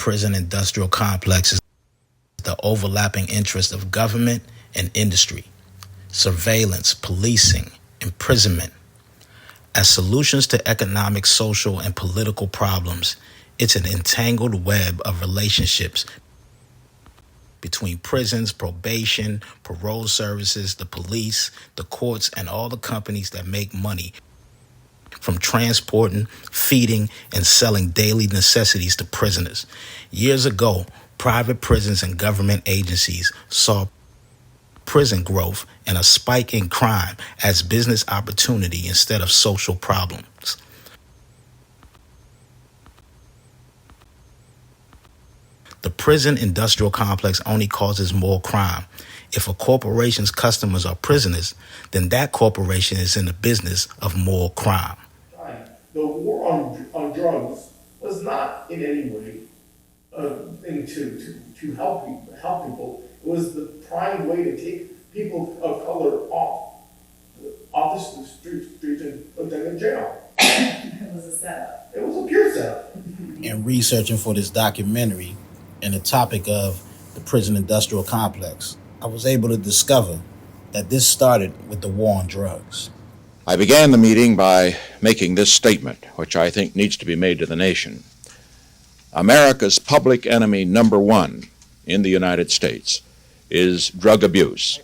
prison industrial complex is the overlapping interest of government and industry, surveillance, policing, imprisonment. As solutions to economic, social, and political problems, it's an entangled web of relationships between prisons, probation, parole services, the police, the courts, and all the companies that make money from transporting, feeding, and selling daily necessities to prisoners. Years ago, private prisons and government agencies saw prison growth and a spike in crime as business opportunity instead of social problems. The prison industrial complex only causes more crime. If a corporation's customers are prisoners, then that corporation is in the business of more crime. The war on drugs was not in any way a thing to help people. It was the prime way to take people of color off the streets and put them in jail. It was a setup. It was a pure setup. In researching for this documentary and the topic of the prison industrial complex, I was able to discover that this started with the war on drugs. I began the meeting by making this statement, which I think needs to be made to the nation. America's public enemy number one in the United States is drug abuse.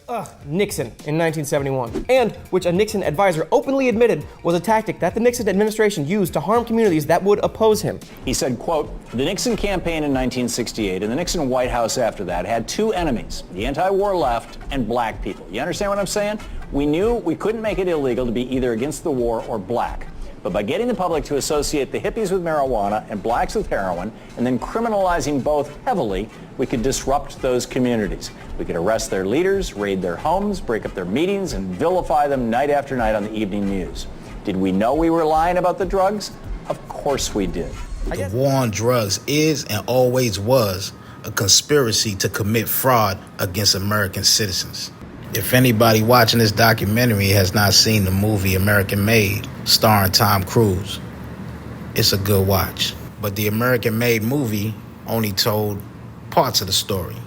Nixon in 1971, and which a Nixon advisor openly admitted was a tactic that the Nixon administration used to harm communities that would oppose him. He said, quote, "The Nixon campaign in 1968 and the Nixon White House after that had two enemies, the anti-war left and black people." You understand what I'm saying? We knew we couldn't make it illegal to be either against the war or black. But by getting the public to associate the hippies with marijuana and blacks with heroin, and then criminalizing both heavily, we could disrupt those communities. We could arrest their leaders, raid their homes, break up their meetings, and vilify them night after night on the evening news. Did we know we were lying about the drugs? Of course we did. The war on drugs is and always was a conspiracy to commit fraud against American citizens. If anybody watching this documentary has not seen the movie American Made, starring Tom Cruise, it's a good watch. But the American Made movie only told parts of the story.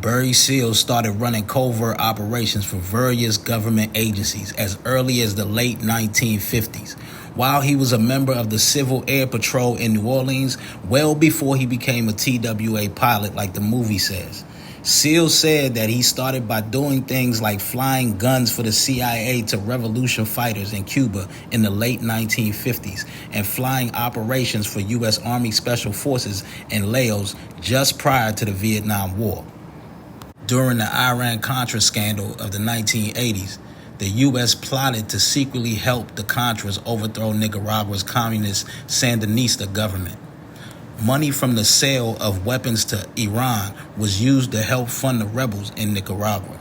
Barry Seal started running covert operations for various government agencies as early as the late 1950s, while he was a member of the Civil Air Patrol in New Orleans, well before he became a TWA pilot like the movie says. Seal said that he started by doing things like flying guns for the CIA to revolution fighters in Cuba in the late 1950s and flying operations for U.S. Army Special Forces in Laos just prior to the Vietnam War. During the Iran-Contra scandal of the 1980s, the U.S. plotted to secretly help the Contras overthrow Nicaragua's communist Sandinista government. Money from the sale of weapons to Iran was used to help fund the rebels in Nicaragua.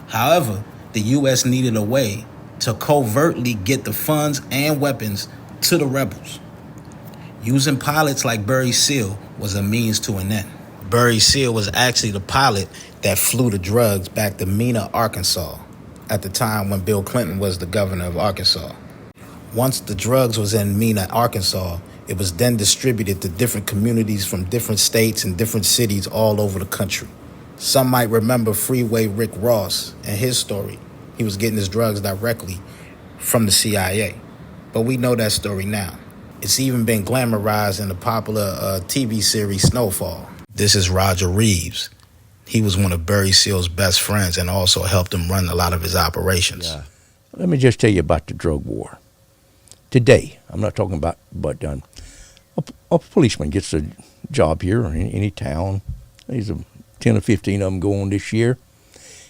However, the U.S. needed a way to covertly get the funds and weapons to the rebels. Using pilots like Barry Seal was a means to an end. Barry Seal was actually the pilot that flew the drugs back to Mena, Arkansas, at the time when Bill Clinton was the governor of Arkansas. Once the drugs was in Mena, Arkansas, it was then distributed to different communities from different states and different cities all over the country. Some might remember Freeway Rick Ross and his story. He was getting his drugs directly from the CIA. But we know that story now. It's even been glamorized in the popular TV series Snowfall. This is Roger Reeves. He was one of Barry Seal's best friends and also helped him run a lot of his operations. Yeah. Let me just tell you about the drug war. Today, I'm not talking about, but a policeman gets a job here or in any town. There's 10 or 15 of them going this year.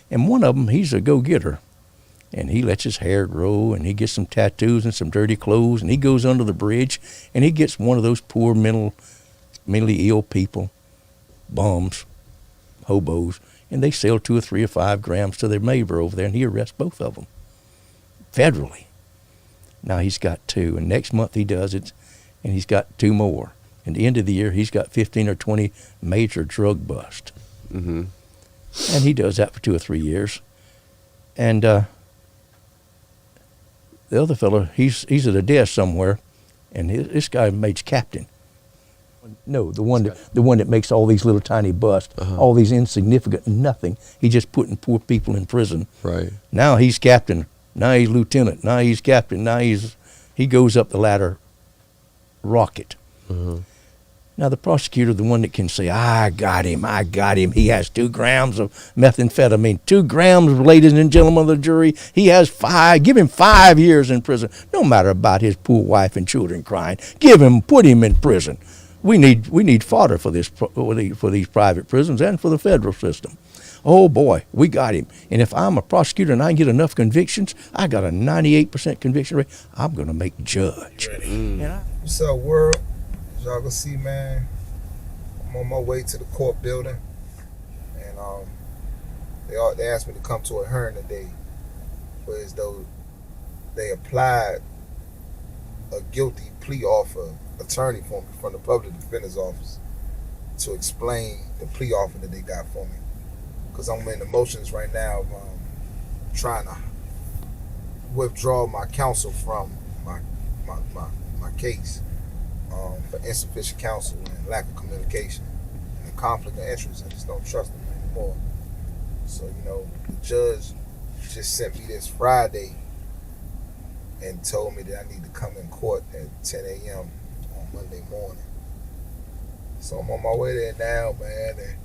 And one of them, he's a go-getter. And he lets his hair grow, and he gets some tattoos and some dirty clothes, and he goes under the bridge, and he gets one of those poor mentally ill people, bums, hobos, and they sell 2 or 3 or 5 grams to their neighbor over there, and he arrests both of them federally. Now he's got 2, and next month he does it, and he's got 2 more. And at the end of the year, he's got 15 or 20 major drug busts. Mm-hmm. And he does that for 2 or 3 years. And the other fellow, he's at a desk somewhere, and this guy made captain. No, the one that makes all these little tiny busts, all these insignificant nothing. He just putting poor people in prison. Right. Now he's captain. Now he's lieutenant. Now he's captain. Now he goes up the ladder. Rocket. Now the prosecutor, the one that can say, I got him. He has 2 grams of methamphetamine. 2 grams, ladies and gentlemen of the jury. He has 5. Give him 5 years in prison. No matter about his poor wife and children crying. Put him in prison. We need fodder for these private prisons and for the federal system. Oh boy, we got him. And if I'm a prosecutor and I get enough convictions, I got a 98% conviction rate, I'm going to make judge. What's up, world? As y'all can see, man, I'm on my way to the court building, and they asked me to come to a hearing today, where as though they applied a guilty plea offer attorney for me from the public defender's office to explain the plea offer that they got for me, because I'm in the motions right now of trying to withdraw my counsel from my case for insufficient counsel and lack of communication and conflict of interest. I just don't trust them anymore. So, the judge just sent me this Friday and told me that I need to come in court at 10 a.m. on Monday morning. So I'm on my way there now, man, and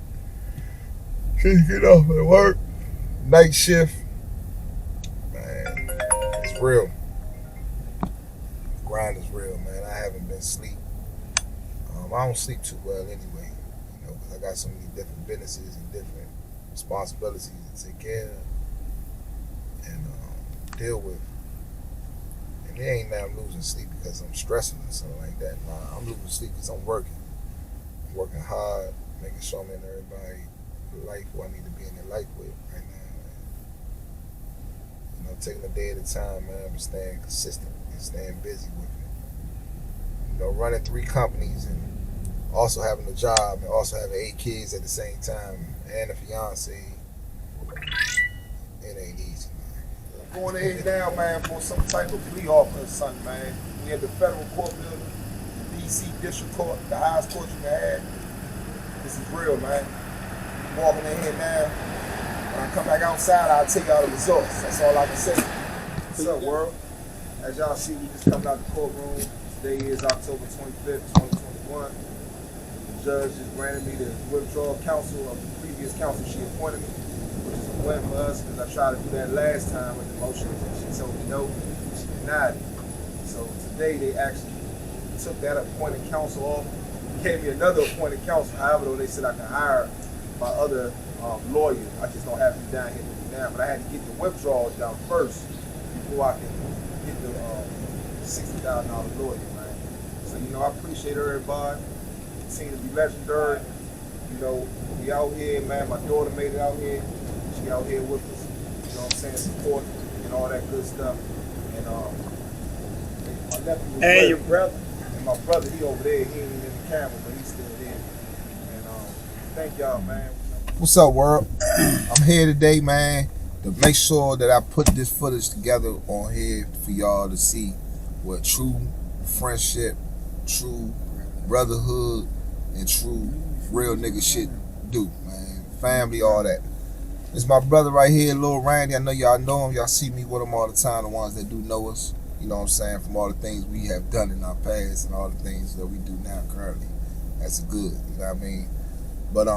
just get off at work. Night shift. Man, it's real. Grind is real, man. I haven't been asleep. I don't sleep too well anyway, because I got so many different businesses and different responsibilities to take care of and deal with. And it ain't that I'm losing sleep because I'm stressing or something like that. Nah, I'm losing sleep because I'm working. I'm working hard, making sure I'm in everybody's life who I need to be in their life with right now. Man. Taking a day at a time, man. I'm staying consistent and staying busy with it. Running 3 companies and also having a job and also having 8 kids at the same time and a fiance. It ain't easy, man. I'm going ahead now, man, for some type of plea offer or something, man. We had the federal court building, the D.C. District Court, the highest court you can have. This is real, man. I'm walking in here now. When I come back outside, I'll tell y'all the results. That's all I can say. What's up, world? As y'all see, we just coming out the courtroom. Today is October 25th, 2021. The judge just granted me the withdrawal counsel of the previous counsel she appointed me, which is a win for us because I tried to do that last time with the motions and she told me no, she denied it. So today they actually took that appointed counsel off, gave me another appointed counsel. However, though, they said I can hire my other lawyer. I just don't have him down here with me now, but I had to get the withdrawals down first before I can get the $60,000 lawyer, man. So, I appreciate everybody. Continue to be legendary. We out here, man. My daughter made it out here. She out here with us. You know what I'm saying? Support and all that good stuff. And my nephew was and your brother. And my brother, he over there. He ain't even in the camera, but he's still here. And thank y'all, man. What's up, world? I'm here today, man, to make sure that I put this footage together on here for y'all to see what true friendship, true brotherhood, and true real nigga shit do, man. Family, all that. It's my brother right here, Lil Randy. I know y'all know him. Y'all see me with him all the time, the ones that do know us. You know what I'm saying? From all the things we have done in our past and all the things that we do now currently. That's good, you know what I mean? But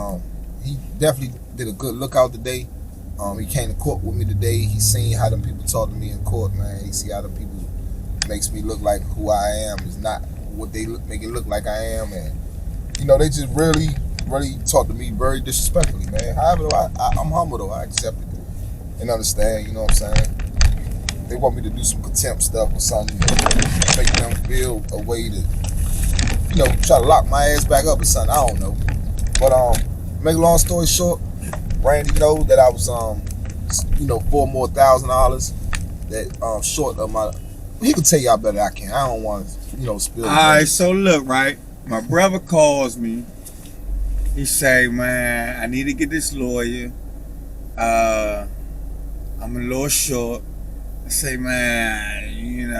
he definitely did a good lookout today. He came to court with me today. He seen how them people talk to me in court, man. He see how them people makes me look like who I am is not what they make it look like I am, and they just really talk to me very disrespectfully, man. However, though, I'm humble though. I accept it and understand. You know what I'm saying? They want me to do some contempt stuff or something, make them feel a way to, try to lock my ass back up or something. I don't know, but make a long story short, Randy know that I was $4,000 more that short of my. He can tell y'all better than I can. I don't want to, spill. All right, so look, right? My brother calls me. He say, man, I need to get this lawyer. I'm a little short. I say, man,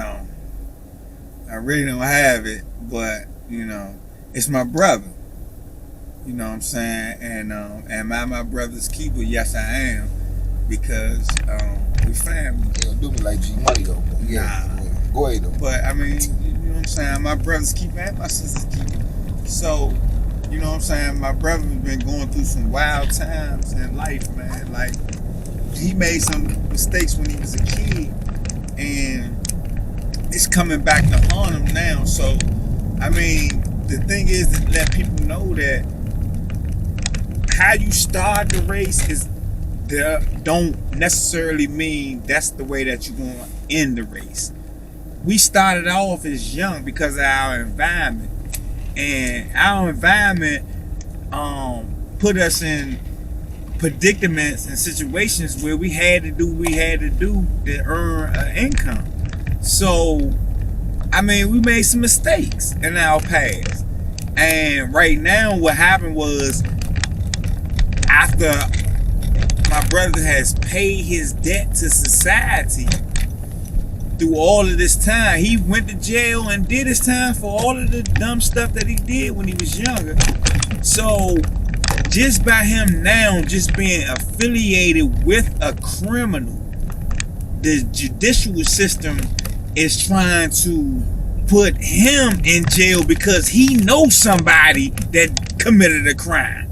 I really don't have it, but, it's my brother. You know what I'm saying? And am I my brother's keeper? Yes, I am, because we family. They don't do me like G Money though. Yeah, Nah. go ahead though. But I mean, you know what I'm saying? I'm my brother's keeper and my sister's keeper. So, you know what I'm saying? My brother's been going through some wild times in life, man. Like, he made some mistakes when he was a kid, and it's coming back to haunt him now. So, I mean, the thing is to let people know that how you start the race don't necessarily mean that's the way that you're going to end the race. We started off as young because of our environment, and our environment put us in predicaments and situations where we had to do what we had to do to earn an income. So, I mean, we made some mistakes in our past, and right now what happened was, after my brother has paid his debt to society through all of this time, he went to jail and did his time for all of the dumb stuff that he did when he was younger. So just by him now just being affiliated with a criminal, the judicial system is trying to put him in jail because he knows somebody that committed a crime.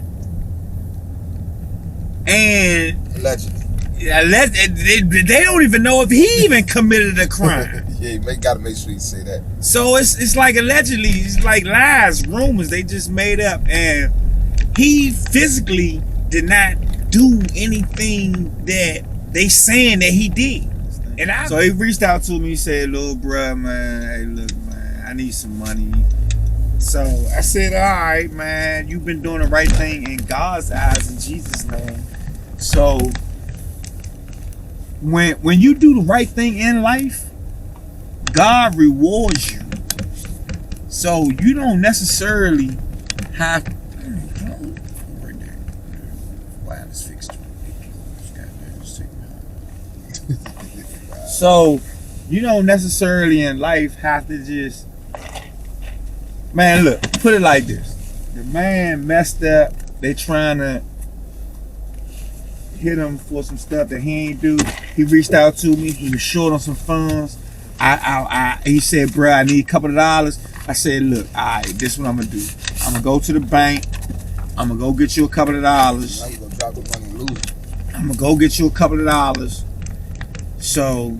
And Allegedly. They don't even know if he even committed a crime. Yeah, you gotta make sure you say that. So it's like allegedly, it's like lies, rumors they just made up, and he physically did not do anything that they saying that he did. And so he reached out to me, he said, "Little bruh, man, hey, look, man, I need some money." So I said, "All right, man, you've been doing the right thing in God's eyes, in Jesus' name." So when you do the right thing in life, God rewards you. So you don't necessarily have to. So you don't necessarily in life have to just, man, look, put it like this. The man messed up. They trying to hit him for some stuff that he ain't do. He reached out to me. He was short on some funds. He said, "Bro, I need a couple of dollars." I said, "Look, all right, this is what I'm gonna do. I'm gonna go to the bank. I'm gonna go get you a couple of dollars. Now you gonna drop the money and lose it. I'm gonna go get you a couple of dollars, so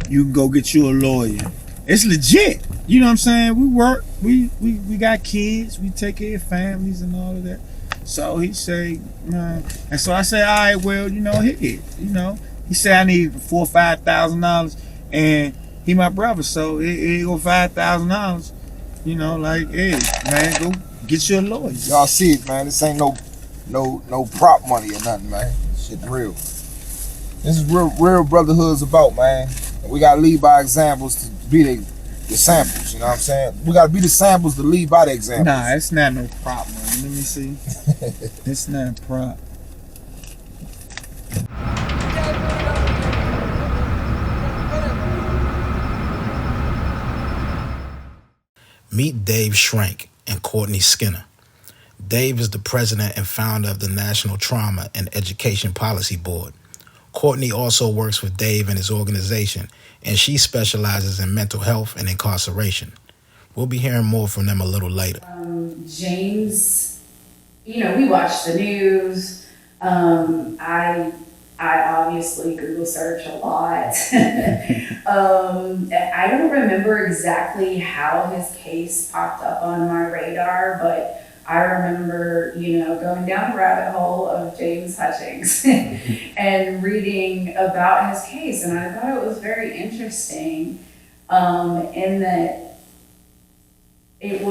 you can go get you a lawyer." It's legit. You know what I'm saying? We work. We got kids. We take care of families and all of that. So he say, "No," and so I say, "All right, well, you know, here, you know." He said, "I need $4,000 or $5,000, and he my brother, so here go $5,000. You know, like, hey, man, go get you a lawyer." Y'all see it, man. This ain't no prop money or nothing, man. Shit real. This is real brotherhood's about, man. And we gotta lead by examples to be the samples. You know what I'm saying? We gotta be the samples to lead by the examples. Nah, it's not no prop money. Let me see. It's not prop. Meet Dave Schrank and Courtney Skinner. Dave is the president and founder of the National Trauma and Education Policy Board. Courtney also works with Dave and his organization, and she specializes in mental health and incarceration. We'll be hearing more from them a little later. James, you know, we watch the news. I obviously Google search a lot. I don't remember exactly how his case popped up on my radar, but I remember, you know, going down the rabbit hole of James Hutchings and reading about his case, and I thought it was very interesting in that it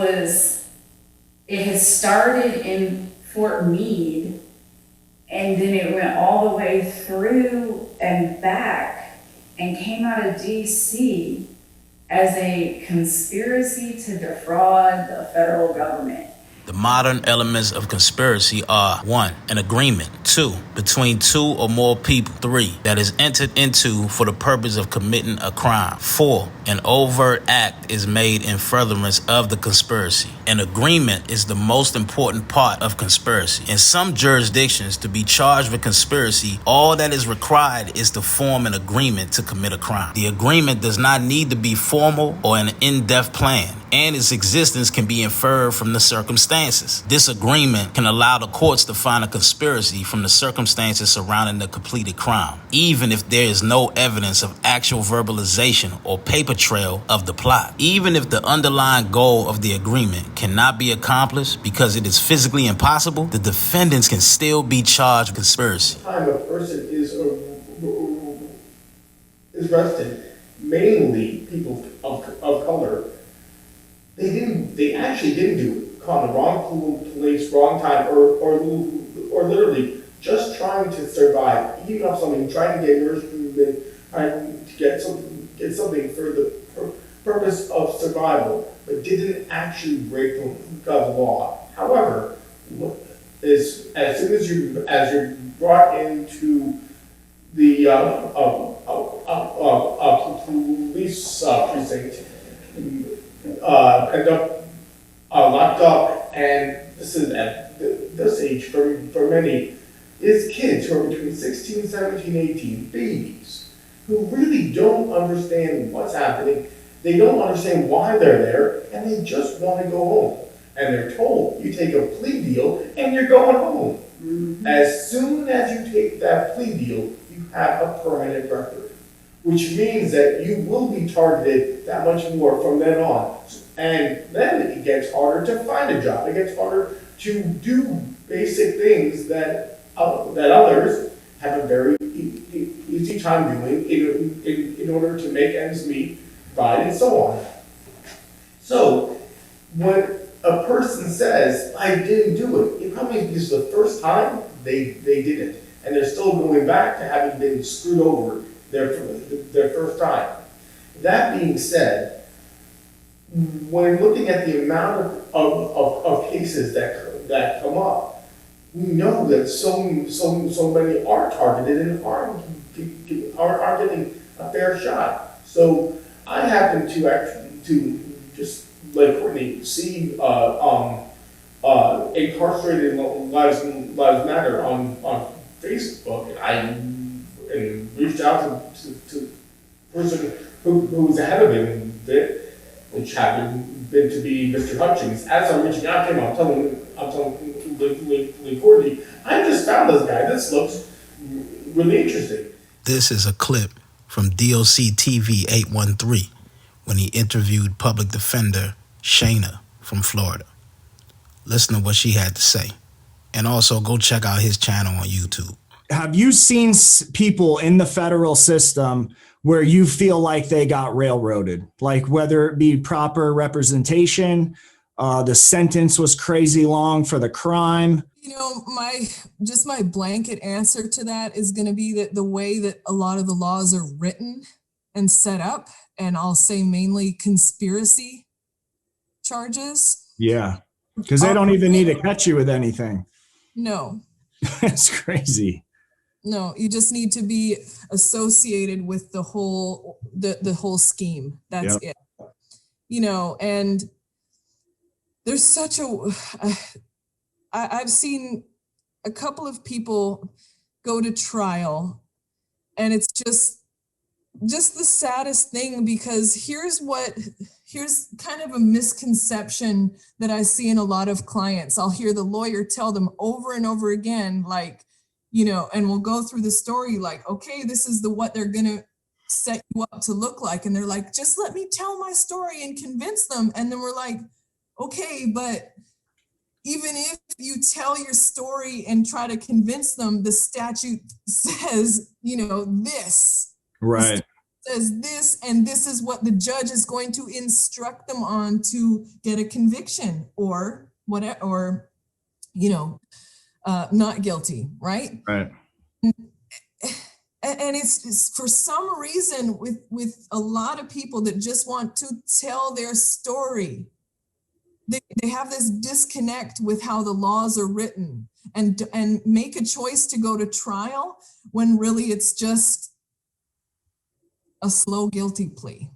had started in Fort Meade, and then it went all the way through and back and came out of DC as a conspiracy to defraud the federal government. The modern elements of conspiracy are 1. An agreement. 2. Between 2 or more people. 3. That is entered into for the purpose of committing a crime. 4. An overt act is made in furtherance of the conspiracy. An agreement is the most important part of conspiracy. In some jurisdictions, to be charged with conspiracy, all that is required is to form an agreement to commit a crime. The agreement does not need to be formal or an in-depth plan, and its existence can be inferred from the circumstances. This agreement can allow the courts to find a conspiracy from the circumstances surrounding the completed crime, even if there is no evidence of actual verbalization or paper trail of the plot. Even if the underlying goal of the agreement cannot be accomplished because it is physically impossible, the defendants can still be charged with conspiracy. Time a person is arrested, mainly people of color, they actually didn't do it. Caught in the wrong place, wrong time, or literally just trying to survive, eating off something, trying to get nourishment, trying to get something for the purpose of survival, but didn't actually break the law. However, as soon as you're brought into the police precinct, end up locked up, and this is at this age for many, is kids who are between 16, 17, 18, babies, who really don't understand what's happening. They don't understand why they're there, and they just want to go home. And they're told, you take a plea deal, and you're going home. Mm-hmm. As soon as you take that plea deal, you have a permanent record, which means that you will be targeted that much more from then on. And then it gets harder to find a job. It gets harder to do basic things that others have a very easy time doing in order to make ends meet, provide, and so on. So when a person says, I didn't do it, it probably is the first time they did it. And they're still going back to having been screwed over their first time. That being said, when looking at the amount of cases that come up, we know that so many are targeted and aren't getting a fair shot. So I happen to just like Courtney see Incarcerated Lives Matter on Facebook, and reached out to the person who was ahead of it, which happened to be Mr. Hutchings. As I'm reaching out to him, I'm telling Courtney, I just found this guy. This looks really interesting. This is a clip from DOC TV 813 when he interviewed public defender Shayna from Florida. Listen to what she had to say. And also go check out his channel on YouTube. Have you seen people in the federal system where you feel like they got railroaded? Like whether it be proper representation, the sentence was crazy long for the crime. You know, my blanket answer to that is going to be that the way that a lot of the laws are written and set up, and I'll say mainly conspiracy charges. Yeah, because they don't even need to catch you with anything. No. That's crazy. No, you just need to be associated with the whole scheme. That's it. You know, and there's such I've seen a couple of people go to trial, and it's just the saddest thing, because here's kind of a misconception that I see in a lot of clients. I'll hear the lawyer tell them over and over again, like, you know, and we'll go through the story like, okay, this is what they're going to set you up to look like. And they're like, just let me tell my story and convince them. And then we're like, okay, but even if you tell your story and try to convince them, the statute says, you know, this. Right. Says this, and this is what the judge is going to instruct them on to get a conviction or whatever, or, you know, not guilty, right? Right. And it's for some reason with a lot of people that just want to tell their story, they have this disconnect with how the laws are written, and make a choice to go to trial when really it's just a slow guilty plea.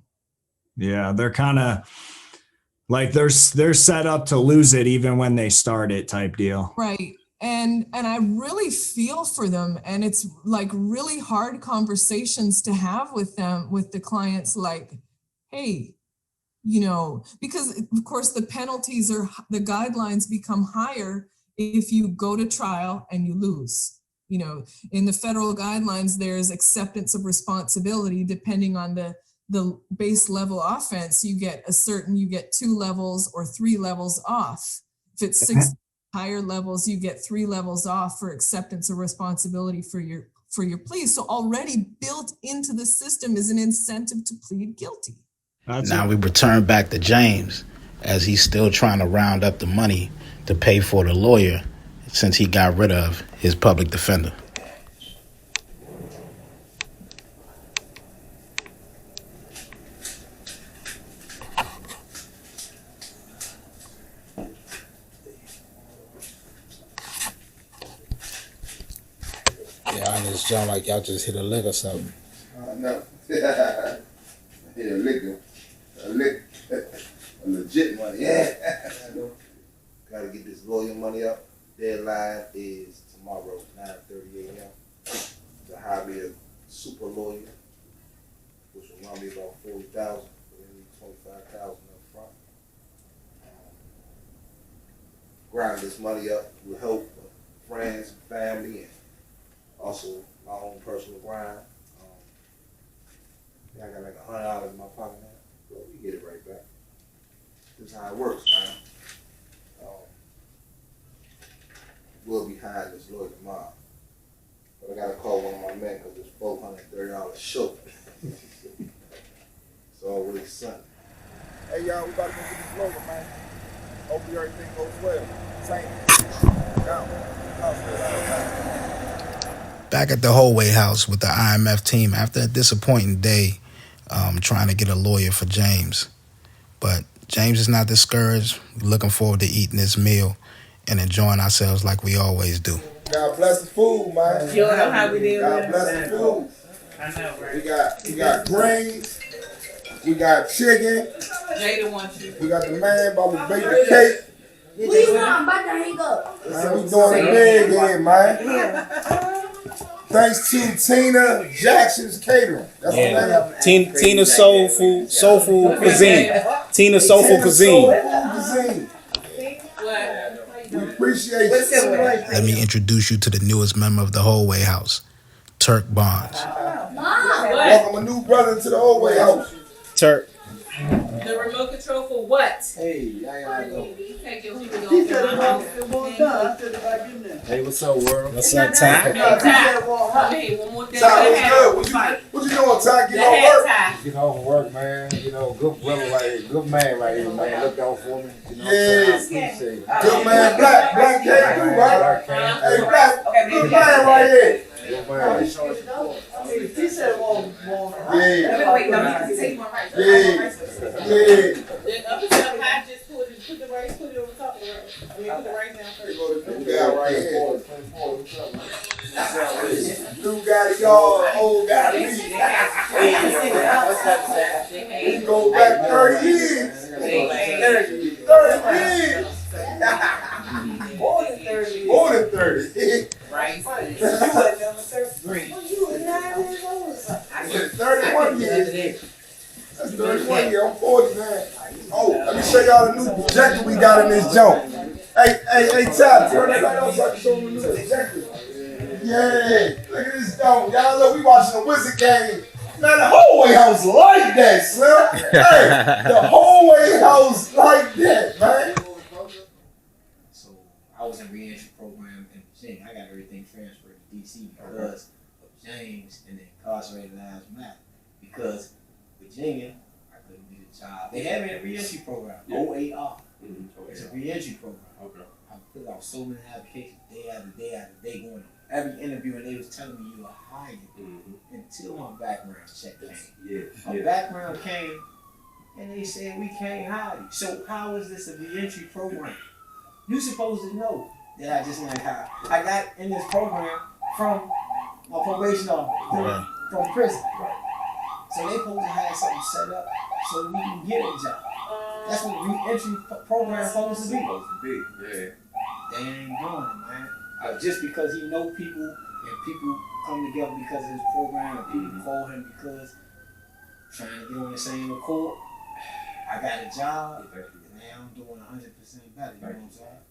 Yeah, they're kind of like they're set up to lose it even when they start it type deal. Right. And I really feel for them, and it's like really hard conversations to have with them, with the clients, like, hey, you know, because of course the penalties are, the guidelines become higher if you go to trial and you lose. You know, in the federal guidelines, there's acceptance of responsibility depending on the base level offense. You get 2 levels or 3 levels off. If it's 6 higher levels, you get 3 levels off for acceptance of responsibility for your plea. So already built into the system is an incentive to plead guilty. Now we return back to James, as he's still trying to round up the money to pay for the lawyer since he got rid of his public defender. Yeah, on this joint like y'all just hit a lick or something. No. Yeah, liquor. A legit money. Yeah. Gotta get this lawyer money up. Deadline is tomorrow, 9:30 a.m. to hire me a super lawyer, which will run me about $40,000, but they need $25,000 up front. Grinding this money up with help of friends, family, and also my own personal grind. I got like $100 in my pocket now. Well, we get it right back. This is how it works, man. We'll be hiring this lawyer tomorrow. But I gotta call one of my men because it's $430 short. It's always Sunday. Hey y'all, we about to go get this lawyer, man. Hopefully everything goes well. Back at the Holway House with the IMF team after a disappointing day trying to get a lawyer for James. But James is not discouraged. We're looking forward to eating this meal and enjoying ourselves like we always do. God bless the food, man. You know how we do. God bless the food. I know, right? We got greens. We got chicken. Jada wants you. We got the man about to bake the cake. Please, I'm about to hang up. Man, we doing it big here, man. Thanks to Tina Jackson's Catering. That's the name. Tina Soul Food Cuisine. Tina Soulful Cuisine. We appreciate you. Let me introduce you to the newest member of the Holway House, Turk Barnes. Welcome a new brother to the Holway House. Turk. The remote control for what? Hey, how y'all doing? Hey, what's up, world? What's up, Ty? Hey, one more thing. Ty, what's good? What you doing, Ty? Get off work? Get off work, man. You know, good brother right here, good man right here, man. Look out for me. You know Yes. what I'm saying? Good man, Black came through, right? Hey, Black, good man right here. Good man. Put the rice, put it over top of the rice. I mean, put the rice down first. Right here. New guy to y'all, old guy to me. We go back 30 years. 30 years. More than 30. More than 30. Rice. Green. 31 years. That's 31 years. I'm 40, man. Oh, let me show y'all the new projector we got in this joint. Hey, Ty, turn that light on so I can show them the new projector. Yeah, look at this joint. Y'all look, we watching the Wizard game. Man, the Holway House like that, Slim. Hey, the Holway House like that, man. So I was in re-entry program in Virginia. I got everything transferred to DC because of James and the Incarcerated Lives Matter. Because Virginia, I couldn't get a job. They have me in a re-entry program, OAR. It's a re-entry program. Okay. I put out so many applications day after day after day, going to every interview, and they was telling me you were hired until my background check came. My background came, And they said, we can't hire you. So how is this a reentry program? You supposed to know that I just went high. I got in this program from my probation officer, from prison. So they supposed to have something set up so that we can get a job. That's what re-entry program is supposed to be. Yeah. They ain't doing it, man. Just because he know people and people come together because of his program and people call him because trying to get on the same accord. I got a job and now I'm doing 100% better. You know what I'm saying?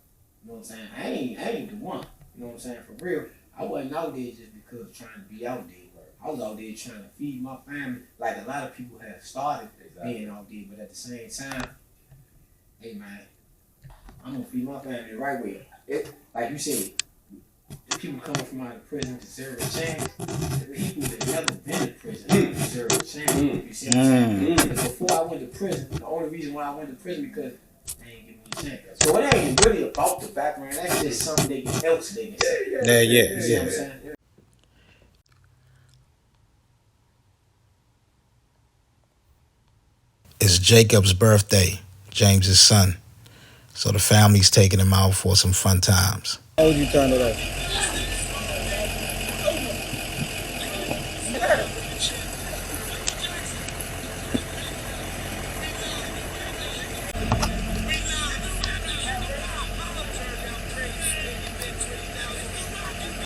You know what I'm saying? I ain't the one. You know what I'm saying? For real. I wasn't out there just because of trying to be out there. I was out there trying to feed my family like a lot of people have started being out there, but at the same time, hey man, I'm gonna feed my family the right way. Like you said, the people coming from out of prison deserve a chance. The people that never been to prison deserve a chance. You see what I'm saying? Because before I went to prison, the only reason why I went to prison because they ain't giving me a chance. So it ain't really about the background. That's just something else they can say. You see what I'm saying? It's Jacob's birthday, James's son. So the family's taking him out for some fun times. How would you turn it up?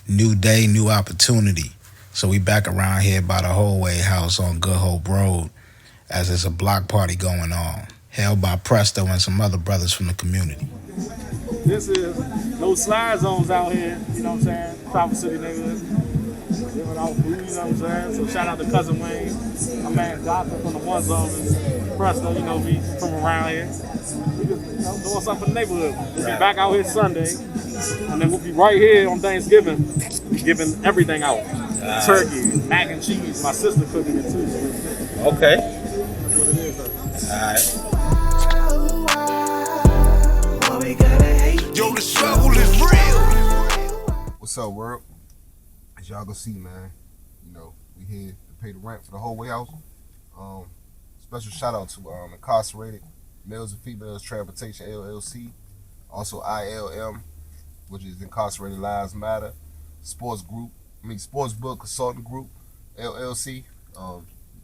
New day, new opportunity. So we back around here by the Holway House on Good Hope Road as there's a block party going on, held by Presto and some other brothers from the community. This is no slide zones out here, you know what I'm saying? Traverse City neighborhood. Giving out food, you know what I'm saying? So shout out to Cousin Wayne, my man Johnson from the one zone, and Presto, you know, we from around here. We just doing something for the neighborhood. We'll be back out here Sunday, and then we'll be right here on Thanksgiving, giving everything out. Turkey, mac and cheese. My sister cooking it too. So okay. That's what it is. Alright. Yo, the struggle is real. What's up, world? As y'all gonna see, man, you know, we here to pay the rent for the Holway House. Special shout out to Incarcerated, Males and Females Transportation LLC, also ILM, which is Incarcerated Lives Matter, Sportsbook Consulting Group LLC.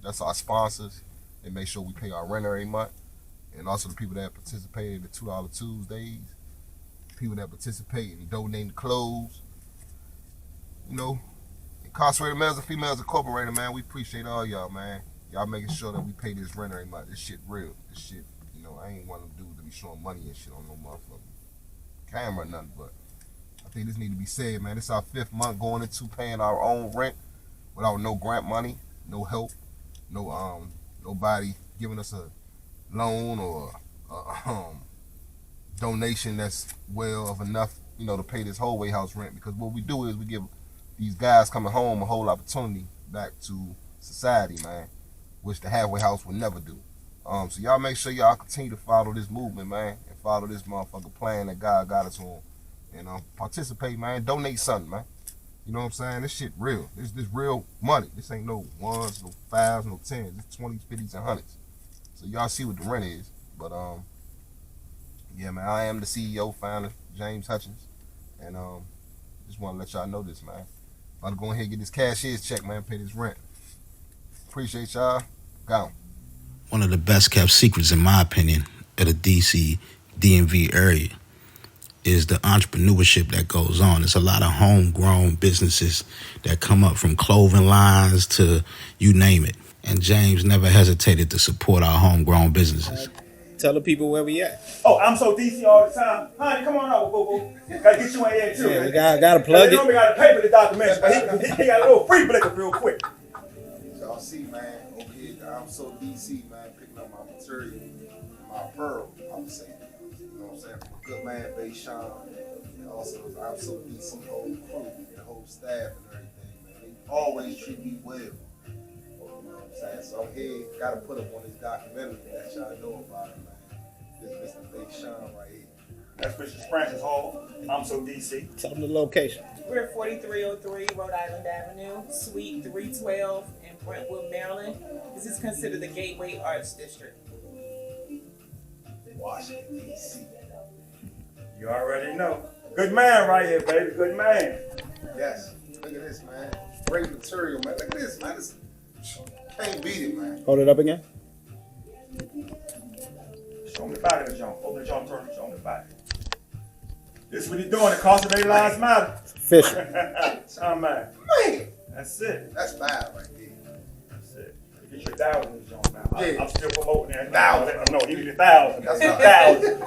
That's our sponsors. They make sure we pay our rent every month, and also the people that participate in the $2 Tuesdays, people that participate in donating clothes. You know, Incarcerated Males and Females Incorporated, man, we appreciate all y'all, man. Y'all making sure that we pay this rent every month. This shit real. This shit, you know, I ain't one of them dudes to be showing money and shit on no motherfucking camera or nothing, but I think this need to be said, man. This is our 5th month going into paying our own rent without no grant money, no help, no nobody giving us a loan or a donation that's well of enough, you know, to pay this Holway House rent. Because what we do is we give these guys coming home a whole opportunity back to society, man, which the halfway house would never do. So y'all make sure y'all continue to follow this movement, man, and follow this motherfucking plan that God got us on. And participate, man. Donate something, man. You know what I'm saying? This shit real. This real money. This ain't no ones, no fives, no tens. It's 20s, 50s, and 100s. So y'all see what the rent is. But yeah, man, I am the CEO, founder, James Hutchings. And just want to let y'all know this, man. About to go ahead and get this cashier's check, man, pay this rent. Appreciate y'all. Gone. One of the best kept secrets, in my opinion, of the DC, DMV area is the entrepreneurship that goes on. There's a lot of homegrown businesses that come up, from clothing lines to you name it. And James never hesitated to support our homegrown businesses. Tell the people where we at. Oh, I'm so DC all the time. Honey, come on over, boo-boo. Gotta get you in here too. Yeah, we gotta plug it. They got to pay for the documentary, but he got a little free blicker real quick. Y'all see, man, over here, I'm so DC, man, picking up my material, my pearl, I would say. You know what I'm saying? From a good man, Sean, and also I'm so DC whole crew, the whole staff and everything, man. They always treat me well. You know what I'm saying? So I'm here, gotta put up on this documentary that y'all know about it, man. This Mr. Sean right here. That's Mr. Francis Hall. I'm so DC. Tell them the location. We're at 4303 Rhode Island Avenue, Suite 312 in Brentwood, Maryland. This is considered the Gateway Arts District. Washington, D.C. You already know. Good man right here, baby. Good man. Yes. Look at this, man. Great material, man. Look at this, man. This, can't beat it, man. Hold it up again. Show me the back of the jump. Open the jump, turn, show me the back. This is what he's doing. Incarcerated lives matter. Official. Man. Man. That's it. That's bad right there. That's it. You get your 1,000 jump now. Yeah. I'm still promoting that. 1,000. No, he need 1,000. That's 1,000.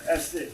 That's it.